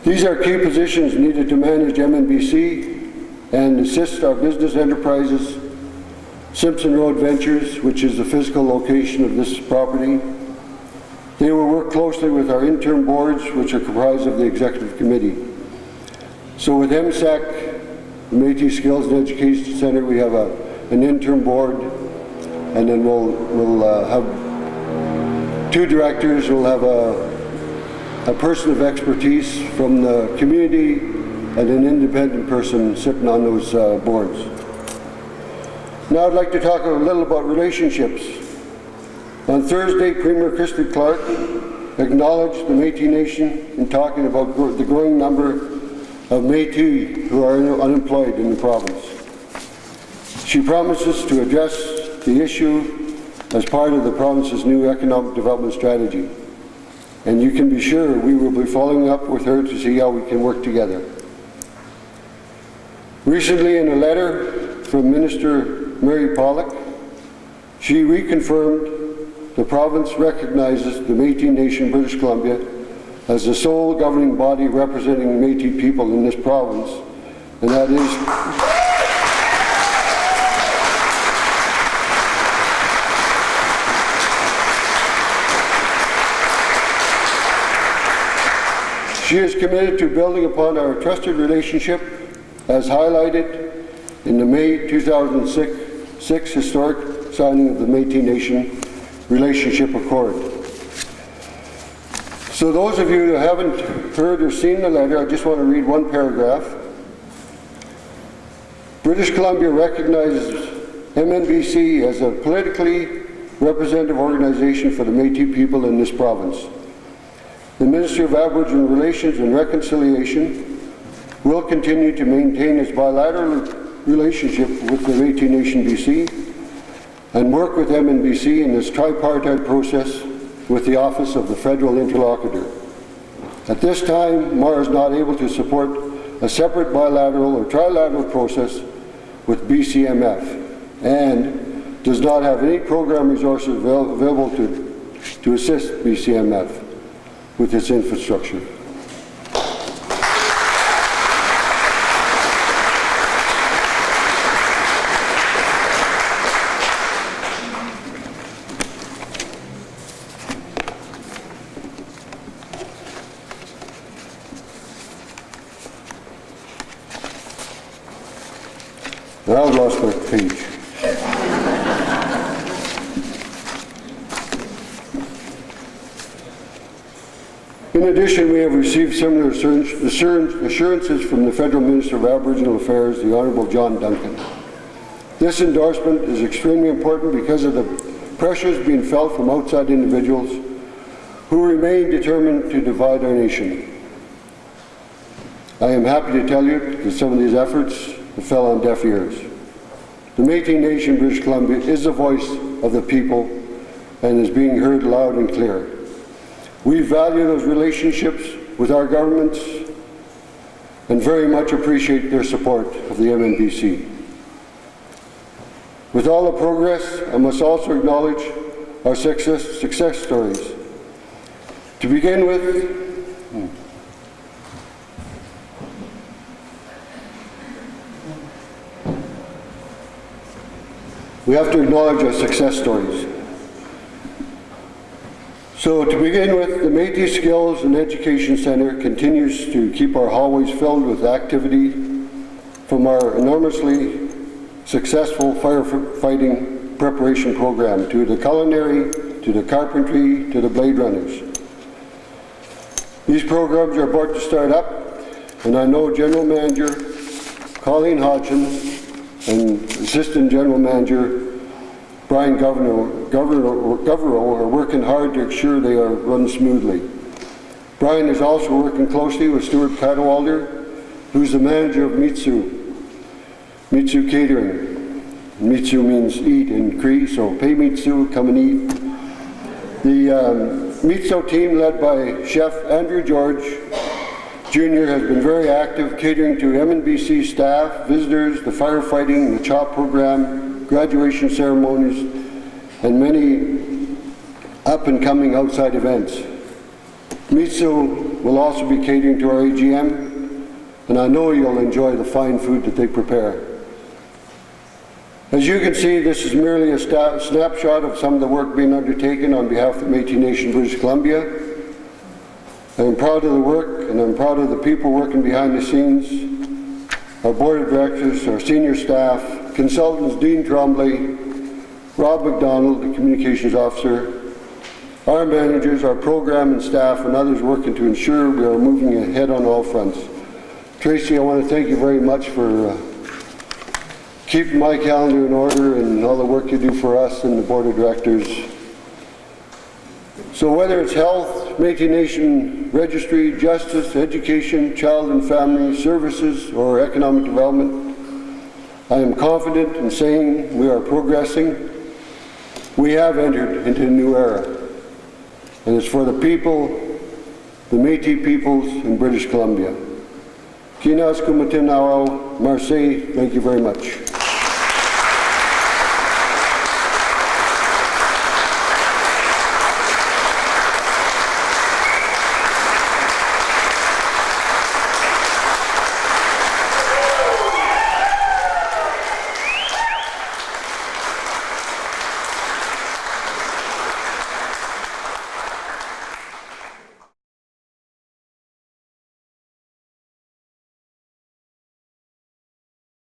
These are key positions needed to manage MNBC and assist our business enterprises, Simpson Road Ventures, which is the physical location of this property. They will work closely with our interim boards, which are comprised of the Executive Committee. So with MSAC, the Métis Skills and Education Centre, we have an interim board, and then we'll have two directors. We'll have a person of expertise from the community and an independent person sitting on those boards. Now I'd like to talk a little about relationships. On Thursday, Premier Christy Clark acknowledged the Métis Nation in talking about the growing number of Métis who are unemployed in the province. She promises to address the issue as part of the province's new economic development strategy. And you can be sure we will be following up with her to see how we can work together. Recently, in a letter from Minister Mary Pollock, she reconfirmed the province recognizes the Métis Nation, British Columbia, as the sole governing body representing Métis people in this province, and that is she is committed to building upon our trusted relationship as highlighted in the May 2006 historic signing of the Métis Nation Relationship Accord. So those of you who haven't heard or seen the letter, I just want to read one paragraph. British Columbia recognizes MNBC as a politically representative organization for the Métis people in this province. The Ministry of Aboriginal Relations and Reconciliation will continue to maintain its bilateral relationship with the Métis Nation BC and work with MNBC in this tripartite process with the Office of the Federal Interlocutor. At this time, MAR is not able to support a separate bilateral or trilateral process with BCMF and does not have any program resources available to assist BCMF with its infrastructure. Now I've lost my page. In addition, we have received similar assurances from the Federal Minister of Aboriginal Affairs, the Honourable John Duncan. This endorsement is extremely important because of the pressures being felt from outside individuals who remain determined to divide our nation. I am happy to tell you that some of these efforts fell on deaf ears. The Métis Nation, British Columbia, is the voice of the people and is being heard loud and clear. We value those relationships with our governments and very much appreciate their support of the MNBC. With all the progress, I must also acknowledge our success stories. To begin with, we have to acknowledge our success stories. So to begin with, the Métis Skills and Education Centre continues to keep our hallways filled with activity from our enormously successful firefighting preparation program to the culinary, to the carpentry, to the blade runners. These programs are about to start up, and I know General Manager Colleen Hodgson and Assistant General Manager Brian Governor are working hard to ensure they are run smoothly. Brian is also working closely with Stuart Cadwalder, who's the manager of Mitsu Catering. Mitsu means eat in Cree, so pay Mitsu, come and eat. The Mitsu team, led by Chef Andrew George Jr., has been very active, catering to MNBC staff, visitors, the firefighting, the CHOP program, graduation ceremonies, and many up-and-coming outside events. Mitsu will also be catering to our AGM, and I know you'll enjoy the fine food that they prepare. As you can see, this is merely a snapshot of some of the work being undertaken on behalf of Métis Nation British Columbia. I'm proud of the work, and I'm proud of the people working behind the scenes, our board of directors, our senior staff, consultants Dean Trombley, Rob McDonald, the communications officer, our managers, our program and staff, and others working to ensure we are moving ahead on all fronts. Tracy, I want to thank you very much for keeping my calendar in order and all the work you do for us and the board of directors. So whether it's health, Métis Nation Registry, justice, education, child and family services, or economic development, I am confident in saying we are progressing. We have entered into a new era, and it's for the people, the Métis peoples in British Columbia. Kinas Kumatinawao, Marseille, thank you very much.